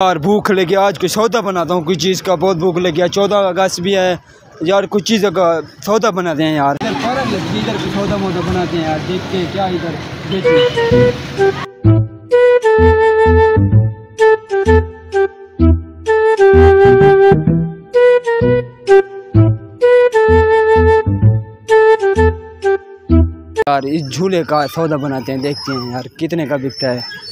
यार भूख लगी, आज कुछ सौदा बनाता हूँ, कोई चीज़ का बहुत भूख लगी है। 14 अगस्त भी है यार, कुछ चीज़ों का सौदा बनाते हैं यार। इधर कुछ सौदा मोदा बनाते हैं यार, देख के क्या इधर यार। इस झूले का सौदा बनाते हैं, देखते हैं यार कितने का बिकता है।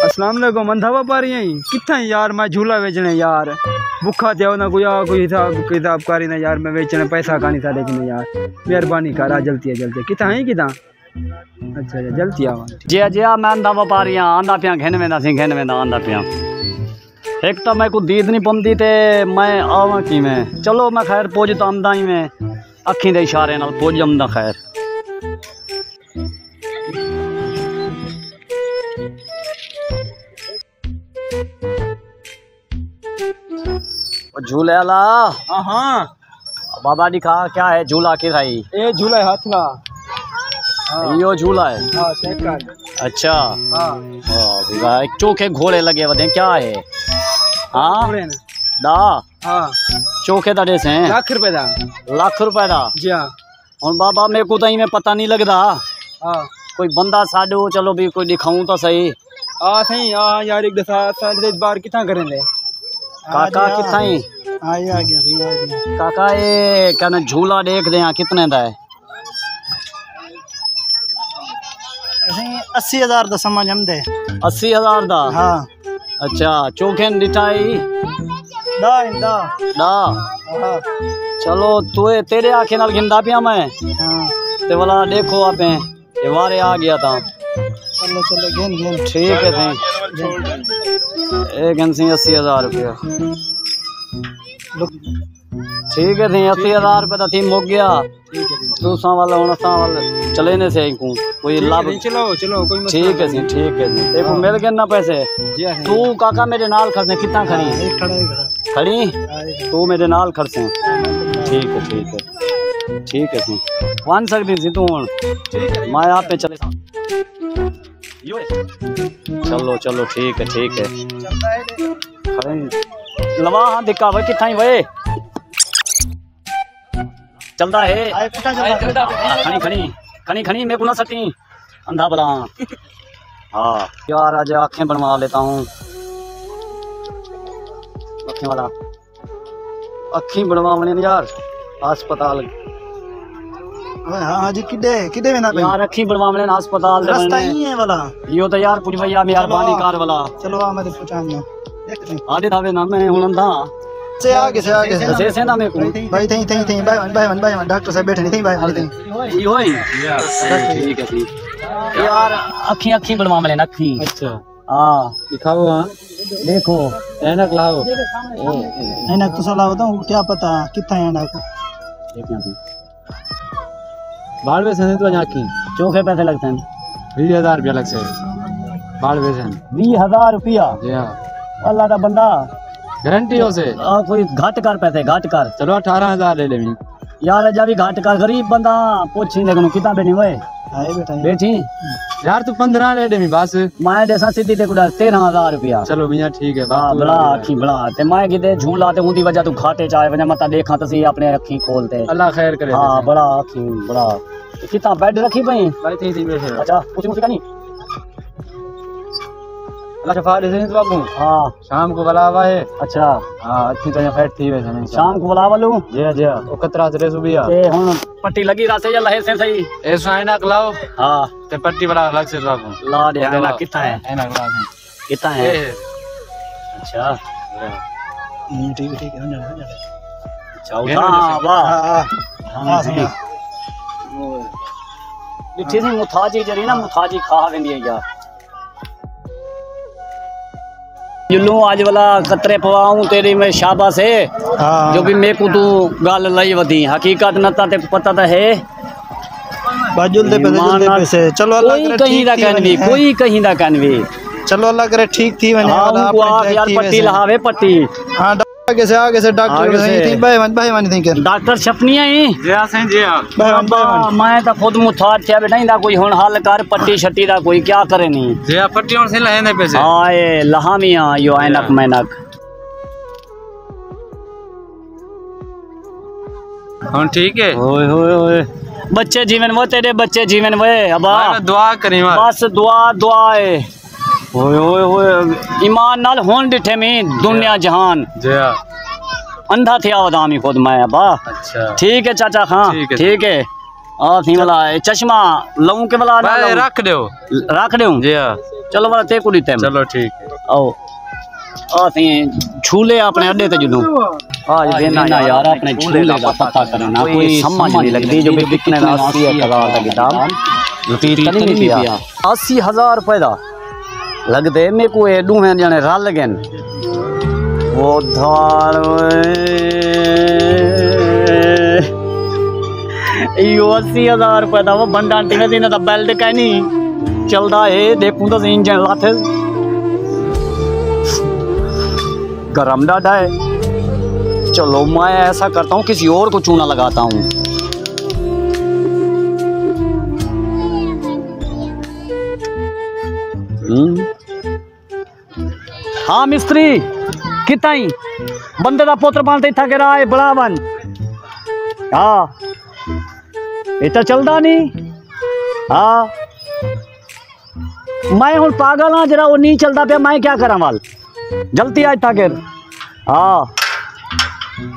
अस्सलाम वालेकुम, अंधावा पा रही हैं कितना यार, मैं झूला बेचने यार भूखा थे ना, कोई किताब कारी ना यार, मैं बेचने पैसा का नहीं था, लेकिन यार मेहरबानी करा, जल्दी है कितना है कितना। अच्छा जल्दी आओ जी मैं अंधावा पा रही हाँ, आंदा पिया घेन वेंदा सी घेन वेंदा आंदा पिया। एक तो मैं को दीद नहीं पौंदी ते मैं आवा कि मैं चलो मैं खैर पुज तो आमदा ही मैं अखी दे इशारे नाल पुज आमदा खैर। झूले वाला हाँ बाबा दिखा क्या है झूला के भाई, ये झूला है हाथ का, यो झूला है। अच्छा हाँ चोखे घोड़े लगे वधे क्या है। हाँ दा हाँ चोखे दा से लाख रुपए दा, लाख रुपए दा जी हाँ। और बाबा मेरे को तो में पता नहीं लगता। हाँ कोई बंदा साडो चलो भी कोई दिखाऊं तो सही। सही यार एक दफा बार कितना करेंगे काका कितना ही आ गया सही आ गया। काका ये क्या झूला देख दे कितने दा है। 80,000 दा समझ हम दे। 80,000 दा हाँ। अच्छा चोखे दिठाई दा हाँ। चलो तू तेरे आखे नाल गिंदा पिया मैं। हाँ ते वाला देखो आपे ये वारे आ गया था। चलो गेन ठीक है एक 80,000 रुपया ठीक है थी। 80,000 रुपये तो थी मुक गया दूसरा वाला हूँ वाला चले ने से कोई लाभ। चलो कोई ठीक है देखो मिल गए ना पैसे। तू काका मेरे नाल खर्चे कितना खड़ी तू मेरे नाल खर्चे। ठीक है वन सकती थी तू हूँ मैं आप पे चले। चलो ठीक है लवा हाँ दिखा भाई कितना ही भाई चलता है। खनी मैं गुना सकती अंधा बला। हाँ यार आज आँखें बनवा लेता हूँ, आँखें वाला अखी बनवाने यार अस्पताल। हाँ जी किडे यार अखी बनवाने अस्पताल रास्ता ही है वाला यो तो यार कुछ भैया मेहरबानी कार वाला। चलो आ मैं पहुंचाऊंगा आधे दावे ना मैं हूं अंधा से आगे से ना मैं को भाई थई भाई डॉक्टर साहब बैठे नहीं थई भाई यो ठीक है यार अखी बनवा ले ना अखी। अच्छा हां दिखाओ। हां देखो ऐनक लाओ ऐनक तो लाओ तो क्या पता कितना है ऐनक। देखना तू बाल वैसे तो आँखी चोखे पैसे लगते हैं 20,000 रुपया लग से बाल वैसे 20,000 रुपया। अल्लाह का बंदा गारंटी हो से कोई घाट कर पैसे घाट कर। चलो 18,000 ले ले यार जब भी घाट कर गरीब बंदा पूछी लेकिन कितना बेटी हुए बेटी यार तू 15 ले ले बस मैं जैसा सीधी ते 13,000 रुपया। चलो भैया ठीक है बड़ा अखी बड़ा ते मैं किते झूला ते उनकी वजह तू घाटे चाहे वजह मत देखा तो सी अपने अखी खोलते अल्लाह खैर करे। हाँ बड़ा अखी बड़ा कितना बेड रखी भाई बैठे। अच्छा कुछ नहीं अल्लाह शफा दे तो बाबू। हाँ शाम को बुलावा है। अच्छा हाँ अच्छी तरह फैट थी वैसे नहीं शाम को बुलावा लूं जी वो कतरा से सुबिया ते हुन पट्टी लगी रासे या लहे से सही ऐसा है ना लाओ। हाँ ते पट्टी वाला अलग से बाबू ला दे देना कितना है ना कितना है। अच्छा ठीक है अच्छा वाह हां मिठी सी मुथाजी जरी ना मुथाजी खा वेंदी है यार। जुल्लू आज वाला कतरे पवाऊं तेरी में शाबाश है। जो भी मैं को तू गाल लई वधी हकीकत नता ते पता तो है बाजुल दे पैसे। चलो अल्लाह करे कोई कहीं दा कनवी चलो अल्लाह करे ठीक थी मैंने यार पट्टी लहावे पट्टी। हाँ आगे से डॉक्टर थी भाई थी के डॉक्टर छपनी है ही जी हाँ सही जी हाँ बाबा मैं तो खुद मुथार छे बैठा इंदा कोई हुन हल कर पट्टी छट्टी दा कोई क्या करे नहीं जी हाँ पट्टी और से लेने पैसे आए लहामियां यो ऐनक मैनक हाँ ठीक है ओए होए होए बच्चे जीवन वो तेरे बच्चे जीवन वे अबा दुआ करी बस दुआ है ओए ओए ओए ईमान नाल होन डिठे में दुनिया जहान जी हाँ अंधा थे आवादामी खुद मैं अबा अच्छा ठीक है चाचा खां ठीक है आ थी वाला चश्मा लऊं के वाला ना रख दो जी हाँ चलो वाला ते कुड़ी ते चलो ठीक है आओ आ थी झूले अपने अड्डे ते जुलूं आज देना यार अपने झूले का पता करना कोई समझ नहीं लगती जो भी बिकने 80,000 का दाम लुटी नहीं पिया 80,000 रुपए दा लगदे मेरे को ए दूहे जने रल गन वो धार यो 80,000 रुपए दा वो बंदा टिने दिन दा बेल्ट का नहीं चलदा है देखूं तो इंजन लाथे गरम डाडा है चलो मैं ऐसा करता हूँ किसी और को चूना लगाता हूँ हाँ मिस्त्री कितना ही बंदे का पुत्र पालते था कि राय बड़ा बन हाँ इतना चलता नहीं हाँ मैं हूँ पागल हाँ जरा वो नहीं चलता पे मैं क्या करा वाल जल्दी आज था हाँ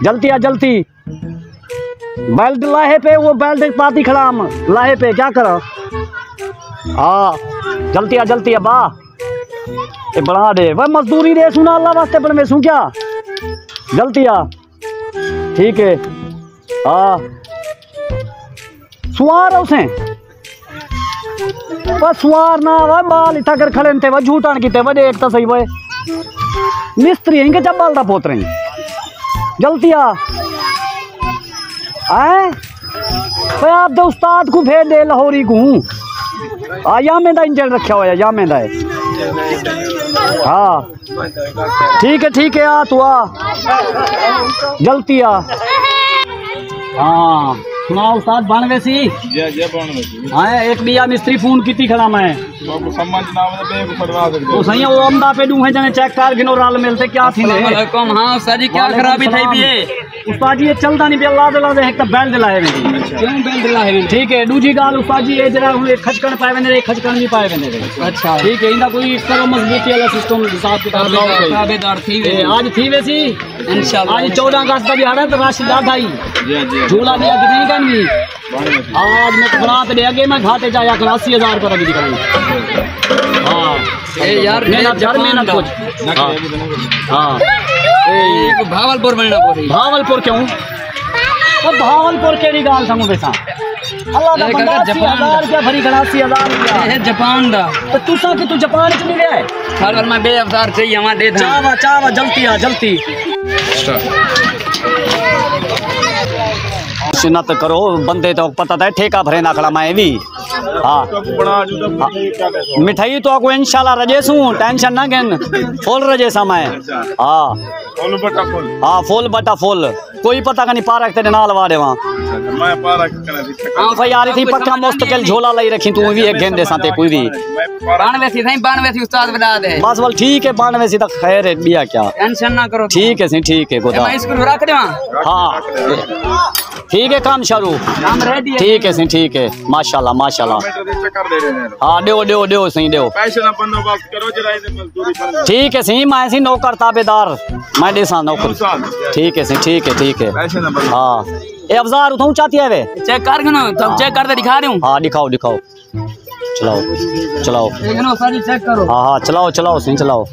जल्दी आ जल्दी बेल्ट लाहे पे वो बेल्ट पाती खड़ा हम लाहे पे क्या करा हाँ जल्दी आ बा ये बढ़ा दे वह मजदूरी दे सुना अल्लाह वास्ते पर मैं सू क्या जल्दी आ ठीक है हाँ सुवार उसे बस सुवार ना वह बाल इतना कर खड़े थे वह झूठान की थे वह एक तो सही वह मिस्त्री इनके जब बाल दा पोत रहे जल्दी आ भाई आप दे उस्ताद को भेज दे लाहौरी को या में दा इंजन रखा हुआ या में दा है हाँ ठीक है आ तू आ जल्दी आ हाँ सुना उस्ताद बानवे सी हाँ एक बिया मिस्त्री फोन की खड़ा मैं वो सही वो अमदा पे दूं है जने चेक कर गिनो राल मिलते क्या थी हाँ उस्ताद जी क्या खराबी थी भी उस्ताद जी ये चलता नहीं अल्लाह दिला दे एक बेल्ट दिलाए मेरी क्यों बेल्ट दिलाए ठीक है दूजी गाल उस्ताद जी ये जरा एक खचकन पाए वेंदे एक खचकन नहीं पाए वेंदे अच्छा ठीक है इंदा कोई इस तरह मजबूती वाला सिस्टम हिसाब किताब लाओ ताबेदार थी वे आज थी वैसी इंशाल्लाह आज 14 अगस्त का दिहाड़ा है तो राशिदा भाई झूला दिया कि नहीं करनी आज मैं बरात दे आगे मैं घाटे जाया 80,000 पर अभी दिखाऊं हाँ यार मेहनत कुछ हाँ भावलपुर बनना पड़ी भावलपुर क्यों भावलपुर केड़ी गाल संगू बेसा अल्लाह दा बंदा 80,000 रुपया भरी गड़ा 80,000 रुपया है जापान दा तो तू सा कि तू जापान च नहीं गया हर बार मैं बेअवतार चाहिए वहां दे दा चावा जल्दी आ जल्दी सुनत करो बंदे तो पता था ठेका भरे ना खड़ा मैं भी हाँ मिठाई तो आपको इंशाल्लाह रजेसू टेंशन ना गन फुल रजेसा मैं हाँ हाँ फुल बटा फुल कोई पता का नहीं पारक तेरे नाल वाड़े वहाँ हाँ भाई यार थी पक्का मुस्तकिल झोला लाई रखी तू भी एक गेंदे साथे कोई भी 92 थी उस्ताद बता दे बस बोल ठीक है 92 तक खैर है बिया क्या टेंशन ना करो ठीक है ठीक है गोदा मैं स्कूल रख देवा हाँ ठीक है काम शुरू ठीक है माशाल्लाह हाँ दो सही दो ठीक है सही मैं सी नौकर ताबेदार मैं देसा नौकर ठीक है हाँ ये अवजार उठाऊं चाहती है वे चेक कर तब चेक करके दिखा रही हूँ हाँ दिखाओ चलाओ चेक करो हाँ चलाओ सही चलाओ